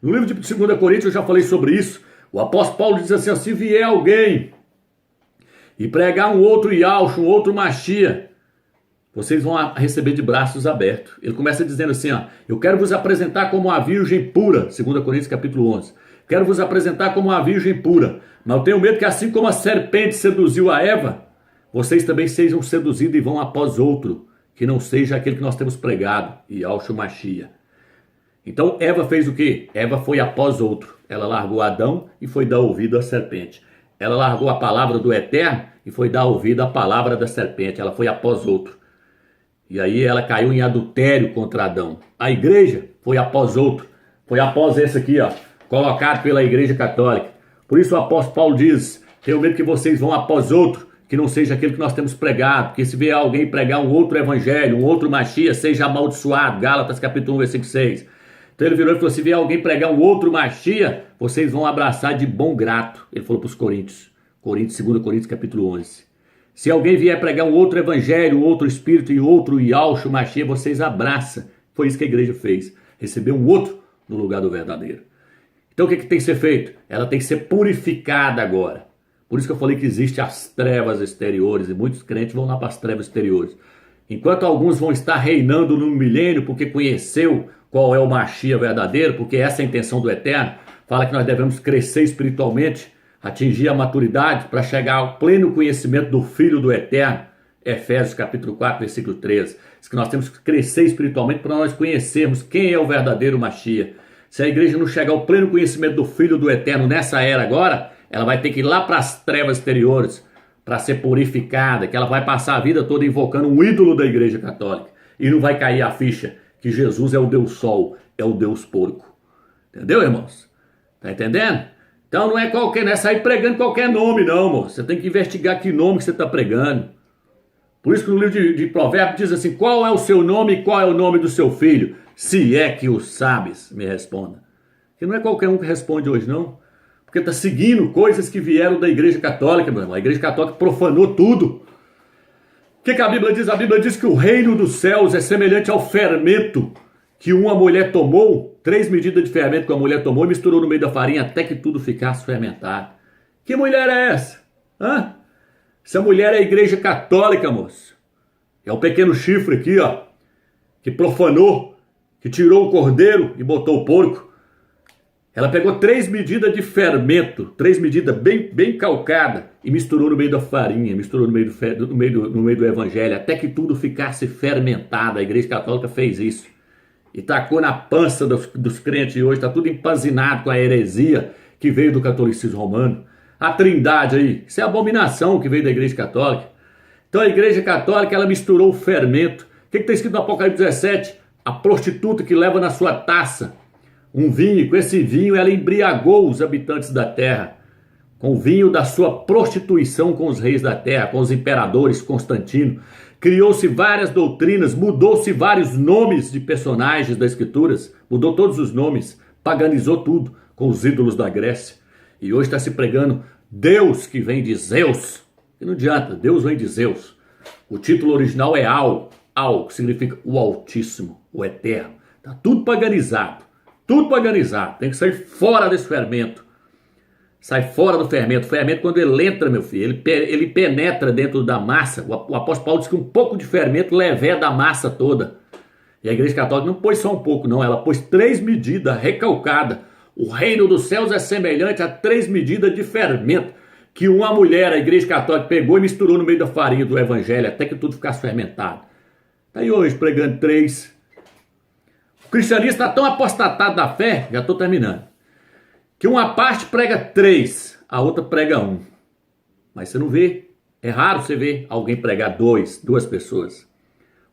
No livro de 2 Coríntios eu já falei sobre isso. O apóstolo Paulo diz assim, ó, se vier alguém e pregar um outro Yahshua, um outro Machia, vocês vão receber de braços abertos. Ele começa dizendo assim, ó, eu quero vos apresentar como uma virgem pura, 2 Coríntios capítulo 11. Quero vos apresentar como uma virgem pura, mas eu tenho medo que assim como a serpente seduziu a Eva, vocês também sejam seduzidos e vão após outro, que não seja aquele que nós temos pregado, Yahshua Machia. Então Eva fez o quê? Eva foi após outro. Ela largou Adão e foi dar ouvido à serpente. Ela largou a palavra do Eterno e foi dar ouvido à palavra da serpente. Ela foi após outro. E aí ela caiu em adultério contra Adão. A igreja foi após outro. Foi após esse aqui, ó, colocado pela igreja católica. Por isso o apóstolo Paulo diz, tenho medo que vocês vão após outro, que não seja aquele que nós temos pregado. Porque se vier alguém pregar um outro evangelho, um outro Machia, seja amaldiçoado. Gálatas capítulo 1, versículo 6. Então ele virou e falou, se vier alguém pregar um outro Machia, vocês vão abraçar de bom grato. Ele falou para os Coríntios. 2 Coríntios capítulo 11. Se alguém vier pregar um outro evangelho, um outro espírito e outro Yahshua Machia, vocês abraçam. Foi isso que a igreja fez. Recebeu um outro no lugar do verdadeiro. Então o que tem que ser feito? Ela tem que ser purificada agora. Por isso que eu falei que existem as trevas exteriores e muitos crentes vão lá para as trevas exteriores. Enquanto alguns vão estar reinando no milênio porque conheceu qual é o Machia verdadeiro, porque essa é a intenção do Eterno, fala que nós devemos crescer espiritualmente, atingir a maturidade para chegar ao pleno conhecimento do Filho do Eterno. Efésios capítulo 4, versículo 13. Diz que nós temos que crescer espiritualmente para nós conhecermos quem é o verdadeiro Machia. Se a igreja não chegar ao pleno conhecimento do Filho do Eterno nessa era agora, ela vai ter que ir lá para as trevas exteriores para ser purificada, que ela vai passar a vida toda invocando um ídolo da igreja católica. E não vai cair a ficha que Jesus é o Deus Sol, é o Deus Porco. Entendeu, irmãos? Tá entendendo? Então não é sair pregando qualquer nome, não, moço. Você tem que investigar que nome que você está pregando. Por isso que no livro de Provérbios diz assim, qual é o seu nome e qual é o nome do seu filho? Se é que o sabes, me responda. Que não é qualquer um que responde hoje, não. Porque está seguindo coisas que vieram da igreja católica, meu irmão. A igreja católica profanou tudo. O que a Bíblia diz? A Bíblia diz que o reino dos céus é semelhante ao fermento que uma mulher tomou, 3 medidas de fermento que a mulher tomou e misturou no meio da farinha até que tudo ficasse fermentado. Que mulher é essa? Hã? Essa mulher é a igreja católica, moço. É o pequeno chifre aqui, ó, que profanou, que tirou o cordeiro e botou o porco. Ela pegou 3 medidas de fermento, 3 medidas bem calcadas e misturou no meio da farinha, misturou no meio do evangelho, até que tudo ficasse fermentado. A igreja católica fez isso. E tacou na pança dos crentes de hoje, está tudo empanzinado com a heresia que veio do catolicismo romano. A trindade aí, isso é abominação que veio da igreja católica. Então a igreja católica, ela misturou o fermento. O que está escrito no Apocalipse 17? A prostituta que leva na sua taça um vinho, e com esse vinho ela embriagou os habitantes da terra, com o vinho da sua prostituição com os reis da terra, com os imperadores, Constantino. Criou-se várias doutrinas, mudou-se vários nomes de personagens das escrituras, mudou todos os nomes, paganizou tudo com os ídolos da Grécia. E hoje está se pregando Deus que vem de Zeus. E não adianta, Deus vem de Zeus. O título original é Al, que significa o Altíssimo, o Eterno. Está tudo paganizado. Tudo paganizado, tem que sair fora desse fermento. Sai fora do fermento. O fermento, quando ele entra, meu filho, ele penetra dentro da massa. O apóstolo Paulo diz que um pouco de fermento leveda a massa toda. E a igreja católica não pôs só um pouco, não. Ela pôs 3 medidas recalcadas. O reino dos céus é semelhante a 3 medidas de fermento que uma mulher, a igreja católica, pegou e misturou no meio da farinha do evangelho até que tudo ficasse fermentado. Está aí hoje pregando 3. O cristianismo está tão apostatado da fé, já estou terminando, que uma parte prega 3, a outra prega 1. Mas você não vê, é raro você ver alguém pregar 2 pessoas.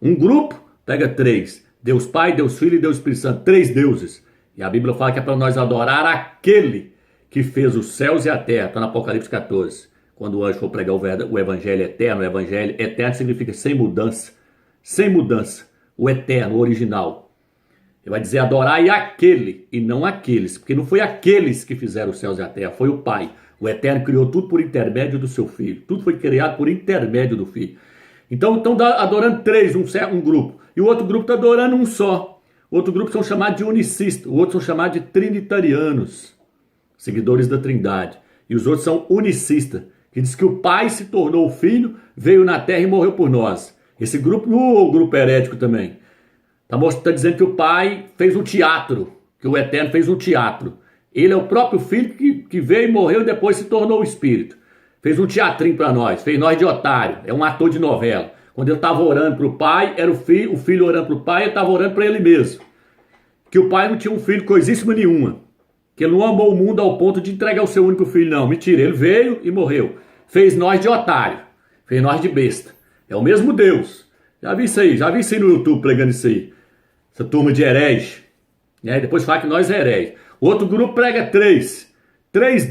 Um grupo pega 3, Deus Pai, Deus Filho e Deus Espírito Santo, 3 deuses. E a Bíblia fala que é para nós adorar aquele que fez os céus e a terra, está no Apocalipse 14. Quando o anjo for pregar o evangelho eterno, o evangelho eterno significa sem mudança, o eterno, o original. Ele vai dizer adorai aquele e não aqueles, porque não foi aqueles que fizeram os céus e a terra, foi o Pai. O Eterno criou tudo por intermédio do seu Filho. Tudo foi criado por intermédio do Filho. Então estão adorando 3, um grupo. E o outro grupo está adorando um só. Outro grupo são chamados de unicistas, o outro são chamados de trinitarianos, seguidores da Trindade. E os outros são unicistas, que diz que o Pai se tornou filho, veio na terra e morreu por nós. Esse grupo, no grupo herético também, está dizendo que o Pai fez um teatro, que o Eterno fez um teatro. Ele é o próprio Filho que veio e morreu e depois se tornou o Espírito. Fez um teatrinho para nós, fez nós de otário, é um ator de novela. Quando ele estava orando para o Pai, era o filho orando para o Pai, ele estava orando para ele mesmo. Que o Pai não tinha um filho coisíssima nenhuma. Que ele não amou o mundo ao ponto de entregar o seu único filho, não. Mentira, ele veio e morreu. Fez nós de otário, fez nós de besta. É o mesmo Deus. Já vi isso aí no YouTube pregando isso aí. Essa turma de herege. Depois fala que nós é herege. O outro grupo prega três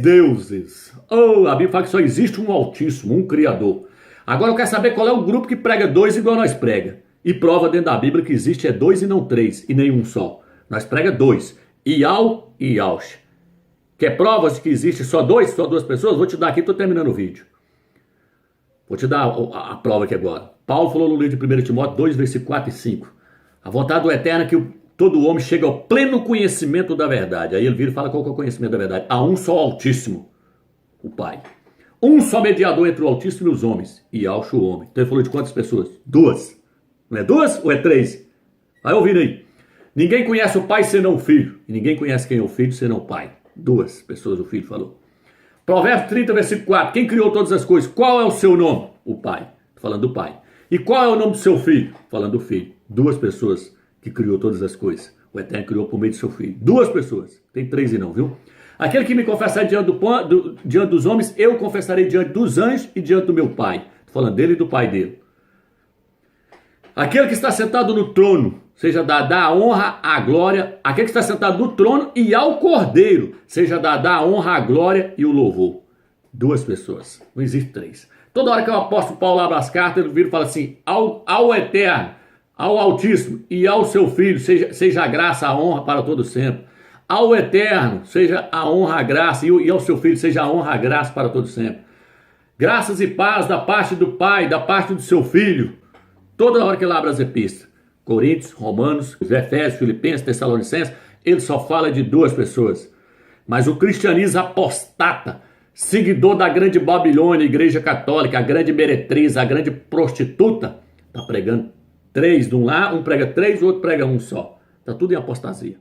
deuses. A Bíblia fala que só existe um Altíssimo, um Criador. Agora eu quero saber qual é o grupo que prega dois igual nós prega. E prova dentro da Bíblia que existe dois e não três, e nenhum só. Nós prega dois. Ial e Yaush. Quer provas de que existe só duas pessoas? Vou te dar aqui, estou terminando o vídeo. Vou te dar a prova aqui agora. Paulo falou no livro de 1 Timóteo 2, versículos 4 e 5. A vontade do Eterno é que todo homem chegue ao pleno conhecimento da verdade. Aí ele vira e fala qual que é o conhecimento da verdade. Há um só Altíssimo, o Pai. Um só mediador entre o Altíssimo e os homens. E Yaush, o homem. Então ele falou de quantas pessoas? Duas. Não é duas ou é três? Vai ouvindo aí. Ninguém conhece o Pai senão o Filho. E ninguém conhece quem é o Filho senão o Pai. Duas pessoas o Filho falou. Provérbios 30, versículo 4. Quem criou todas as coisas? Qual é o seu nome? O Pai. Falando do Pai. E qual é o nome do seu filho? Falando do Filho. Duas pessoas que criou todas as coisas. O Eterno criou por meio do seu Filho. Duas pessoas. Tem três e não, viu? Aquele que me confessar diante dos homens, eu confessarei diante dos anjos e diante do meu Pai. Estou falando dele e do Pai dele. Aquele que está sentado no trono, seja dada a honra, a glória. Aquele que está sentado no trono e ao Cordeiro, seja dada a honra, a glória e o louvor. Duas pessoas. Não existe três. Toda hora que o apóstolo Paulo abre as cartas, ele vira e fala assim, ao Eterno, ao Altíssimo e ao seu Filho, seja a graça, a honra para todo sempre. Ao Eterno, seja a honra, a graça, e ao seu Filho, seja a honra, a graça para todo sempre. Graças e paz da parte do Pai, da parte do seu Filho. Toda hora que ele abre as epístolas, Coríntios, Romanos, Efésios, Filipenses, Tessalonicenses, ele só fala de duas pessoas. Mas o cristianismo apostata, seguidor da grande Babilônia, igreja católica, a grande meretriz, a grande prostituta, está pregando três de um lá, um prega três, o outro prega um só. Está tudo em apostasia.